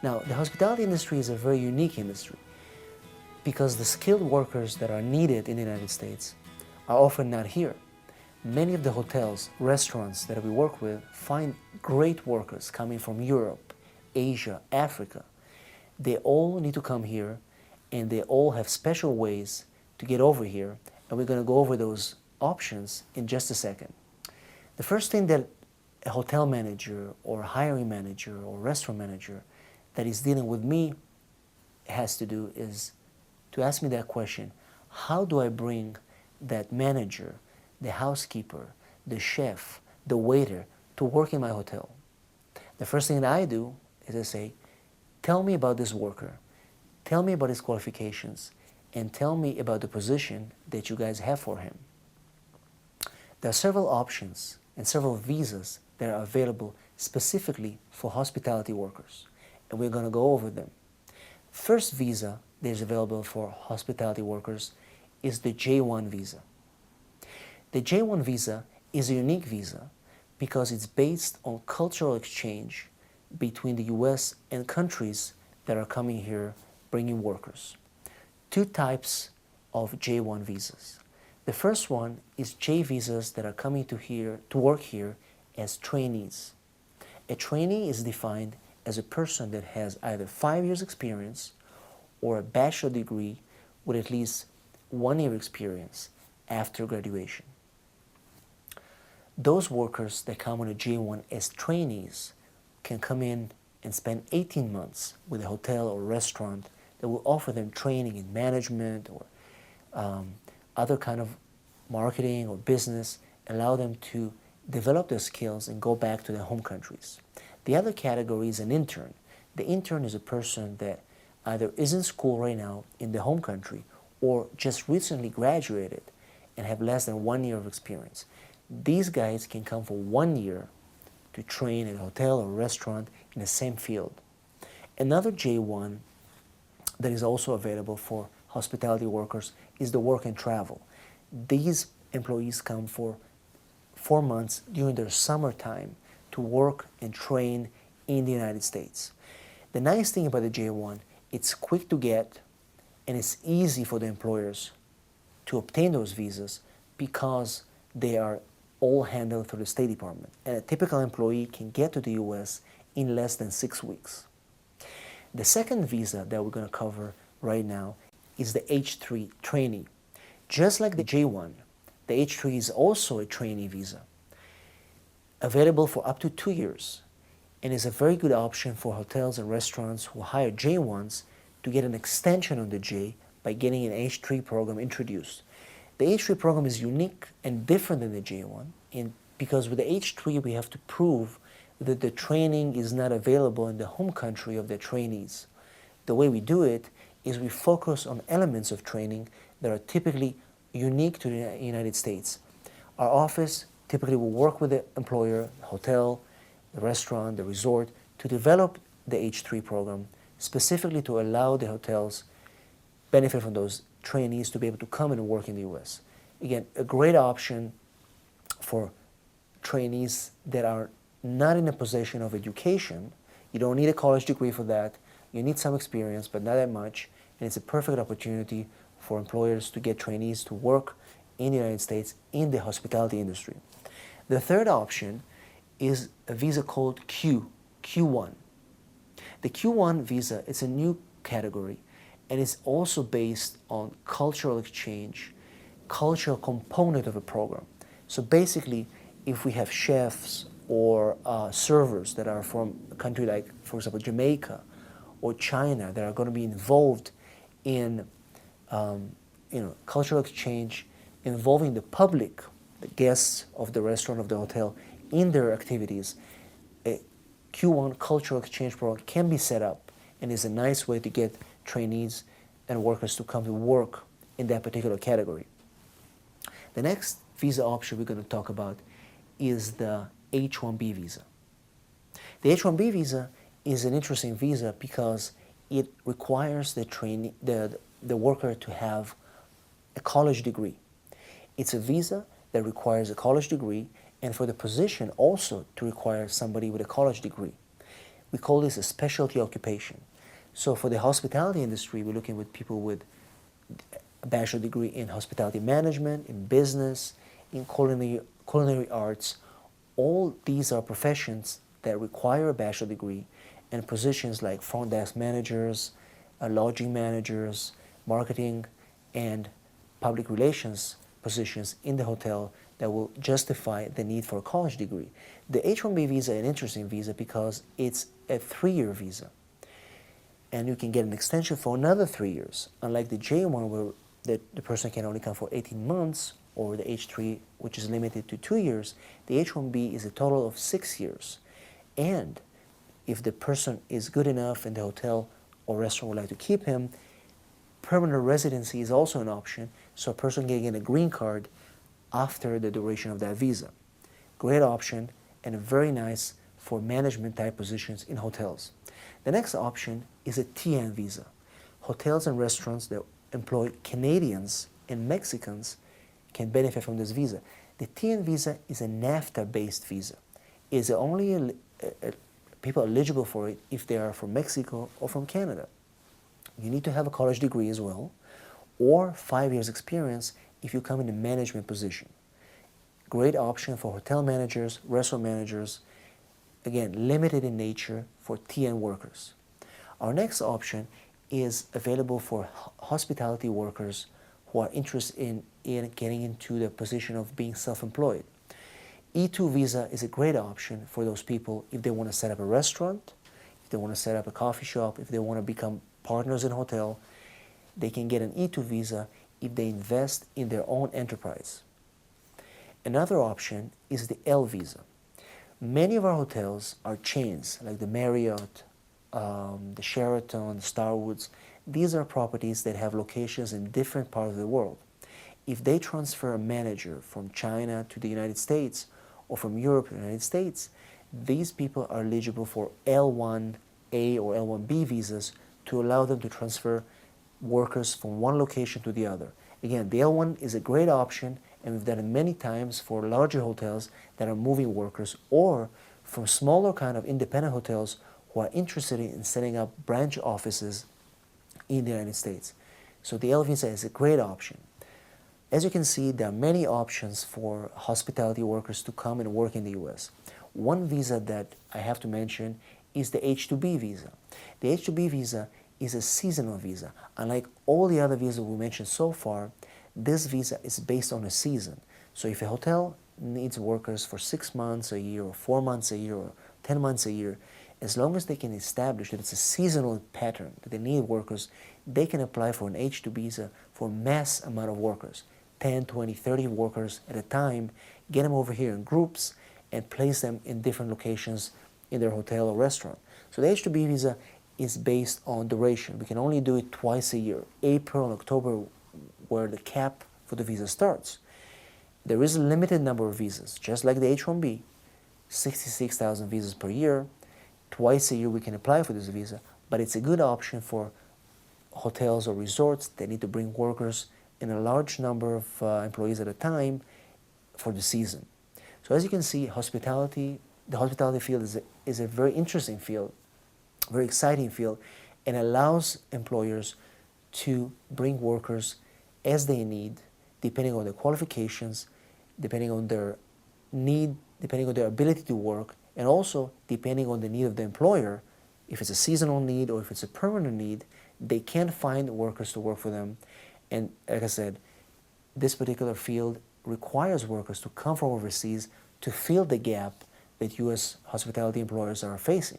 Now, the hospitality industry is a very unique industry because the skilled workers that are needed in the United States are often not here. Many of the hotels, restaurants that we work with find great workers coming from Europe, Asia, Africa. They all need to come here, and they all have special ways to get over here, and we're going to go over those options in just a second. The first thing that a hotel manager or hiring manager or restaurant manager that is dealing with me has to do is to ask me that question: how do I bring that manager, the housekeeper, the chef, the waiter to work in my hotel? The first thing that I do is I say, tell me about this worker, tell me about his qualifications, and tell me about the position that you guys have for him. There are several options and several visas that are available specifically for hospitality workers, and we're going to go over them. First visa that is available for hospitality workers is the J-1 visa. The J-1 visa is a unique visa because it's based on cultural exchange between the US and countries that are coming here bringing workers. Two types of J-1 visas. The first one is J visas that are coming to work here as trainees. A trainee is defined as a person that has either 5 years experience or a bachelor degree with at least 1 year experience after graduation. Those workers that come on a J-1 as trainees can come in and spend 18 months with a hotel or restaurant that will offer them training in management or other kind of marketing or business, allow them to develop their skills and go back to their home countries. The other category is an intern. The intern is a person that either is in school right now in the home country or just recently graduated and have less than 1 year of experience. These guys can come for 1 year to train at a hotel or restaurant in the same field. Another J-1 that is also available for hospitality workers is the work and travel. These employees come for 4 months during their summertime to work and train in the United States. The nice thing about the J-1, it's quick to get and it's easy for the employers to obtain those visas because they are all handled through the State Department. And a typical employee can get to the US in less than 6 weeks. The second visa that we're going to cover right now is the H-3 trainee. Just like the J-1, the H-3 is also a trainee visa, available for up to 2 years, and is a very good option for hotels and restaurants who hire J-1s to get an extension on the J by getting an H-3 program introduced. The H-3 program is unique and different than the J-1 because with the H-3 we have to prove that the training is not available in the home country of the trainees. The way we do it is we focus on elements of training that are typically unique to the United States. Our office typically will work with the employer, the hotel, the restaurant, the resort, to develop the H-3 program specifically to allow the hotels benefit from those trainees to be able to come and work in the US. Again, a great option for trainees that are not in a position of education. You don't need a college degree for that. You need some experience, but not that much. And it's a perfect opportunity for employers to get trainees to work in the United States in the hospitality industry. The third option is a visa called Q1. The Q1 visa is a new category and it's also based on cultural exchange, cultural component of a program. So basically, if we have chefs or servers that are from a country like, for example, Jamaica or China that are going to be involved in cultural exchange involving the public, the guests of the restaurant, of the hotel, in their activities, a Q1 cultural exchange program can be set up and is a nice way to get trainees and workers to come to work in that particular category. The next visa option we're going to talk about is the H-1B visa. The H-1B visa is an interesting visa because it requires the worker to have a college degree. It's a visa that requires a college degree and for the position also to require somebody with a college degree. We call this a specialty occupation. So for the hospitality industry, we're looking with people with a bachelor degree in hospitality management, in business, in culinary arts. All these are professions that require a bachelor degree, and positions like front desk managers, lodging managers, marketing, and public relations positions in the hotel that will justify the need for a college degree. The H-1B visa is an interesting visa because it's a 3-year visa, and you can get an extension for another 3 years, unlike the J-1 where the person can only come for 18 months, or the H-3 which is limited to 2 years. The H-1B is a total of 6 years, and if the person is good enough and the hotel or restaurant would like to keep him, permanent residency is also an option, so a person can get a green card after the duration of that visa. Great option, and very nice for management type positions in hotels. The next option is a TN visa. Hotels and restaurants that employ Canadians and Mexicans can benefit from this visa. The TN visa is a NAFTA-based visa. It's only people eligible for it if they are from Mexico or from Canada. You need to have a college degree as well, or 5 years experience if you come in a management position. Great option for hotel managers, restaurant managers, again, limited in nature for TN workers. Our next option is available for hospitality workers who are interested in getting into the position of being self-employed. E2 visa is a great option for those people if they want to set up a restaurant, if they want to set up a coffee shop, if they want to become partners in a hotel. They can get an E2 visa if they invest in their own enterprise. Another option is the L visa. Many of our hotels are chains, like the Marriott, the Sheraton, the Starwoods. These are properties that have locations in different parts of the world. If they transfer a manager from China to the United States, or from Europe to the United States, these people are eligible for L-1A or L-1B visas to allow them to transfer workers from one location to the other. Again, the L1 is a great option, and we've done it many times for larger hotels that are moving workers, or from smaller kind of independent hotels who are interested in setting up branch offices in the United States. So the L visa is a great option. As you can see, there are many options for hospitality workers to come and work in the U.S. One visa that I have to mention is the H2B visa. The H2B visa is a seasonal visa. Unlike all the other visas we mentioned so far, this visa is based on a season. So if a hotel needs workers for 6 months a year, or 4 months a year, or 10 months a year, as long as they can establish that it's a seasonal pattern, that they need workers, they can apply for an H2B visa for mass amount of workers. 10, 20, 30 workers at a time, get them over here in groups and place them in different locations in their hotel or restaurant. So the H2B visa is based on duration. We can only do it twice a year, April and October, where the cap for the visa starts. There is a limited number of visas, just like the H-1B, 66,000 visas per year. Twice a year we can apply for this visa, but it's a good option for hotels or resorts that need to bring workers in a large number of employees at a time for the season. So as you can see, the hospitality field is a very interesting field, very exciting field, and allows employers to bring workers as they need, depending on their qualifications, depending on their need, depending on their ability to work, and also depending on the need of the employer. If it's a seasonal need or if it's a permanent need, they can find workers to work for them. And like I said, this particular field requires workers to come from overseas to fill the gap that U.S. hospitality employers are facing.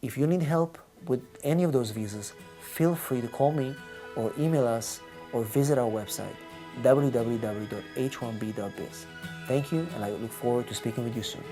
If you need help with any of those visas, feel free to call me or email us or visit our website, www.h1b.biz. Thank you, and I look forward to speaking with you soon.